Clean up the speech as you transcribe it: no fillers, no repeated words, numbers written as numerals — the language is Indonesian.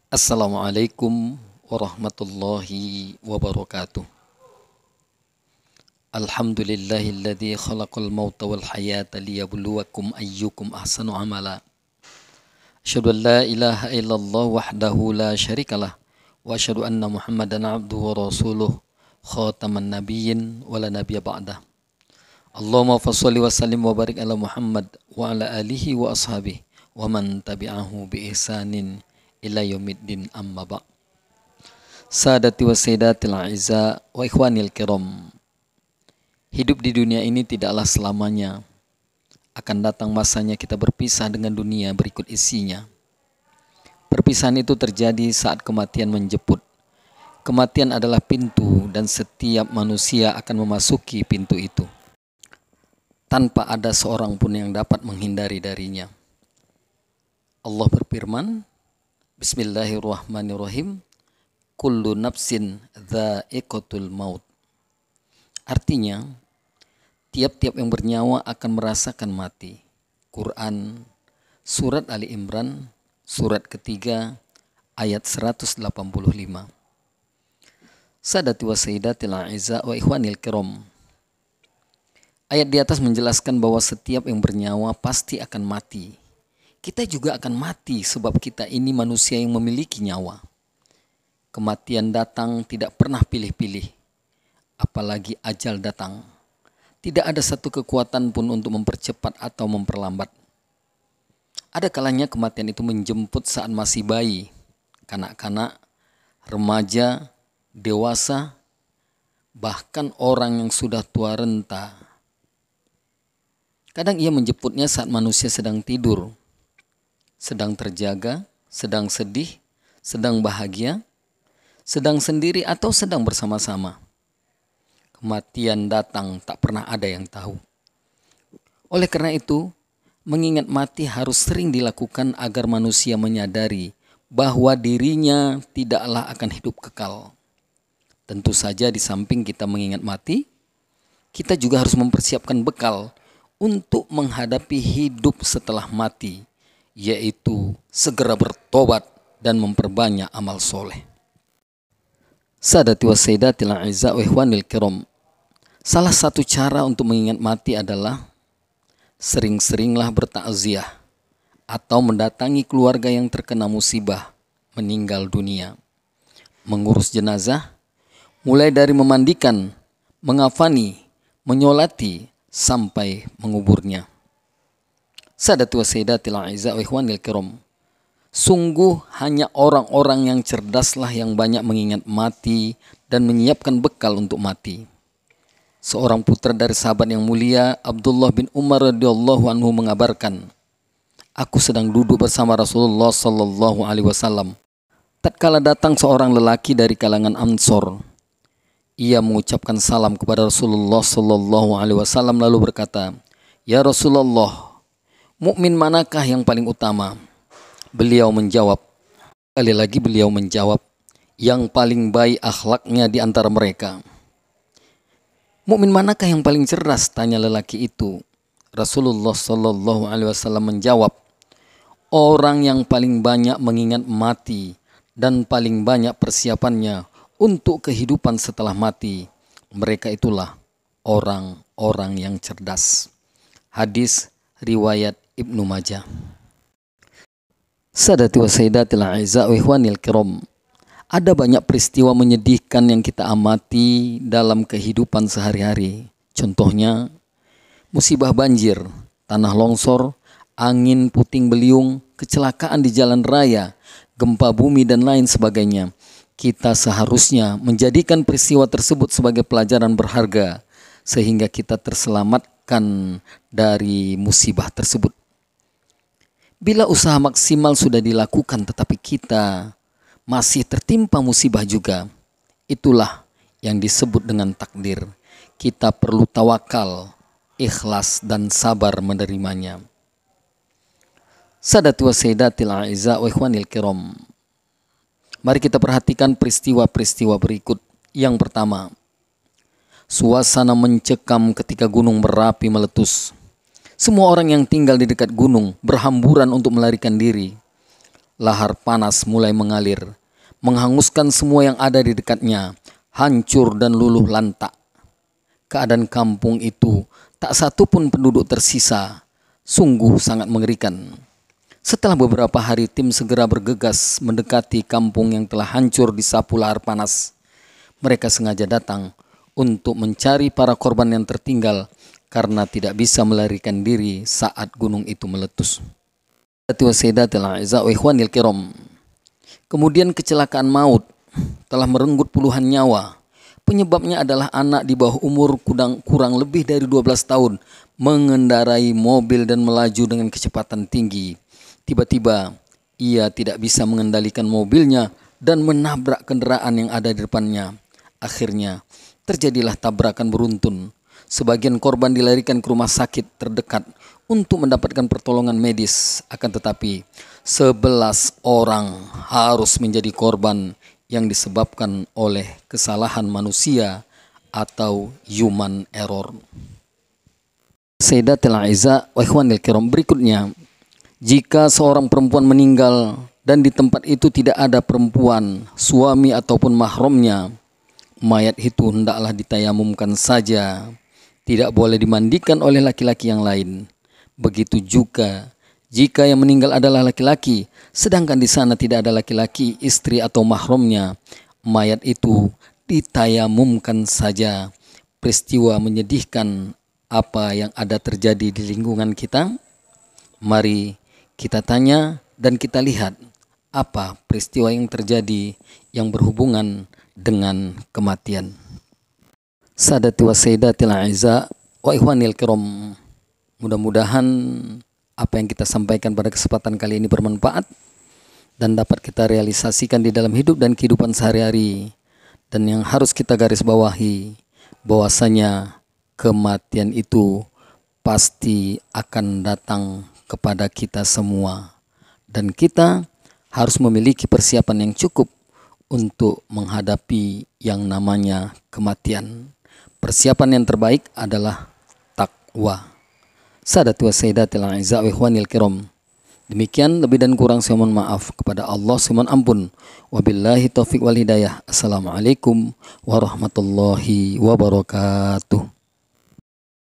Assalamualaikum warahmatullahi wabarakatuh. Alhamdulillahilladzi khalaqal mauta wal hayata liyabluwakum ayyukum ahsanu amala. Asyhadu an la ilaha illallah wahdahu la syarikalah wa asyhadu anna Muhammadan abduhu wa rasuluh khataman nabiyyin wa la nabiyya ba'dah. Allahumma fasholli wa sallim wa barik ala Muhammad wa ala alihi wa ashabihi wa man tabi'ahu bi ihsanin ila yaumiddin amma ba'. Sadati wa sayyidatil a'izza wa ikhwanil kiram. Hidup di dunia ini tidaklah selamanya. Akan datang masanya kita berpisah dengan dunia berikut isinya. Perpisahan itu terjadi saat kematian menjemput. Kematian adalah pintu dan setiap manusia akan memasuki pintu itu, tanpa ada seorang pun yang dapat menghindari darinya. Allah berfirman, Bismillahirrahmanirrahim, kullu nafsin dha'iqatul maut. Artinya, tiap-tiap yang bernyawa akan merasakan mati. Quran, Surat Ali Imran, surat ketiga, ayat 185. Sadati wa sayyidatil a'izza wa ikhwanil kiram. Ayat di atas menjelaskan bahwa setiap yang bernyawa pasti akan mati. Kita juga akan mati sebab kita ini manusia yang memiliki nyawa. Kematian datang tidak pernah pilih-pilih, apalagi ajal datang. Tidak ada satu kekuatan pun untuk mempercepat atau memperlambat. Ada kalanya kematian itu menjemput saat masih bayi, kanak-kanak, remaja, dewasa, bahkan orang yang sudah tua renta. Kadang ia menjemputnya saat manusia sedang tidur, sedang terjaga, sedang sedih, sedang bahagia, sedang sendiri atau sedang bersama-sama. Kematian datang tak pernah ada yang tahu. Oleh karena itu, mengingat mati harus sering dilakukan agar manusia menyadari bahwa dirinya tidaklah akan hidup kekal. Tentu saja di samping kita mengingat mati, kita juga harus mempersiapkan bekal untuk menghadapi hidup setelah mati, yaitu segera bertobat dan memperbanyak amal soleh. Sadati wa sayyidatil a'izza wa ikhwanil kiram. Salah satu cara untuk mengingat mati adalah sering-seringlah bertakziah atau mendatangi keluarga yang terkena musibah meninggal dunia. Mengurus jenazah, mulai dari memandikan, mengafani, menyolati, sampai menguburnya. Sadati wa sayyidatil a'izza wa ikhwanil kiram. Sungguh hanya orang-orang yang cerdaslah yang banyak mengingat mati dan menyiapkan bekal untuk mati. Seorang putra dari sahabat yang mulia, Abdullah bin Umar radhiyallahu anhu mengabarkan, aku sedang duduk bersama Rasulullah sallallahu alaihi wasallam. Tatkala datang seorang lelaki dari kalangan Ansor. Ia mengucapkan salam kepada Rasulullah sallallahu alaihi wasallam lalu berkata, "Ya Rasulullah, mukmin manakah yang paling utama?" Beliau menjawab, yang paling baik akhlaknya di antara mereka. Mukmin manakah yang paling cerdas? Tanya lelaki itu. Rasulullah sallallahu alaihi wasallam menjawab, orang yang paling banyak mengingat mati dan paling banyak persiapannya untuk kehidupan setelah mati. Mereka itulah orang-orang yang cerdas. Hadis riwayat Ibnu Majah. Sadati wa sayyidatil a'izza wa ikhwanil kiram. Ada banyak peristiwa menyedihkan yang kita amati dalam kehidupan sehari-hari. Contohnya, musibah banjir, tanah longsor, angin puting beliung, kecelakaan di jalan raya, gempa bumi dan lain sebagainya. Kita seharusnya menjadikan peristiwa tersebut sebagai pelajaran berharga sehingga kita terselamatkan dari musibah tersebut. Bila usaha maksimal sudah dilakukan tetapi kita masih tertimpa musibah juga, itulah yang disebut dengan takdir. Kita perlu tawakal, ikhlas dan sabar menerimanya. Sadati wa sayyidatil a'izza wa ikhwanil kiram. Mari kita perhatikan peristiwa-peristiwa berikut. Yang pertama, suasana mencekam ketika gunung Merapi meletus. Semua orang yang tinggal di dekat gunung berhamburan untuk melarikan diri. lahar panas mulai mengalir, menghanguskan semua yang ada di dekatnya, hancur dan luluh lantak. Keadaan kampung itu tak satu pun penduduk tersisa, sungguh sangat mengerikan. Setelah beberapa hari tim segera bergegas mendekati kampung yang telah hancur disapu lahar panas. Mereka sengaja datang untuk mencari para korban yang tertinggal karena tidak bisa melarikan diri saat gunung itu meletus. Kemudian kecelakaan maut telah merenggut puluhan nyawa. Penyebabnya adalah anak di bawah umur kurang lebih dari 12 tahun mengendarai mobil dan melaju dengan kecepatan tinggi. Tiba-tiba ia tidak bisa mengendalikan mobilnya dan menabrak kendaraan yang ada di depannya. Akhirnya terjadilah tabrakan beruntun. Sebagian korban dilarikan ke rumah sakit terdekat untuk mendapatkan pertolongan medis. Akan tetapi 11 orang harus menjadi korban yang disebabkan oleh kesalahan manusia atau human error. Sayyidatil A'izza wa ikhwanil kiram, berikutnya, jika seorang perempuan meninggal dan di tempat itu tidak ada perempuan, suami ataupun mahramnya, mayat itu hendaklah ditayamumkan saja, tidak boleh dimandikan oleh laki-laki yang lain. Begitu juga jika yang meninggal adalah laki-laki, sedangkan di sana tidak ada laki-laki, istri atau mahramnya, mayat itu ditayamumkan saja. Peristiwa menyedihkan apa yang ada terjadi di lingkungan kita? Mari kita tanya dan kita lihat apa peristiwa yang terjadi yang berhubungan dengan kematian. Sadati wa sayyidatil a'izza wa ikhwanil kiram. Mudah-mudahan apa yang kita sampaikan pada kesempatan kali ini bermanfaat dan dapat kita realisasikan di dalam hidup dan kehidupan sehari-hari. Dan yang harus kita garis bawahi, bahwasanya kematian itu pasti akan datang kepada kita semua, dan kita harus memiliki persiapan yang cukup untuk menghadapi yang namanya kematian. Persiapan yang terbaik adalah takwa. Sadati wa sayyidatil a'izza wa ikhwanil kiram. Demikian, lebih dan kurang saya mohon maaf kepada Allah, saya mohon ampun. Wabillahi taufiq wal hidayah. Assalamualaikum warahmatullahi wabarakatuh.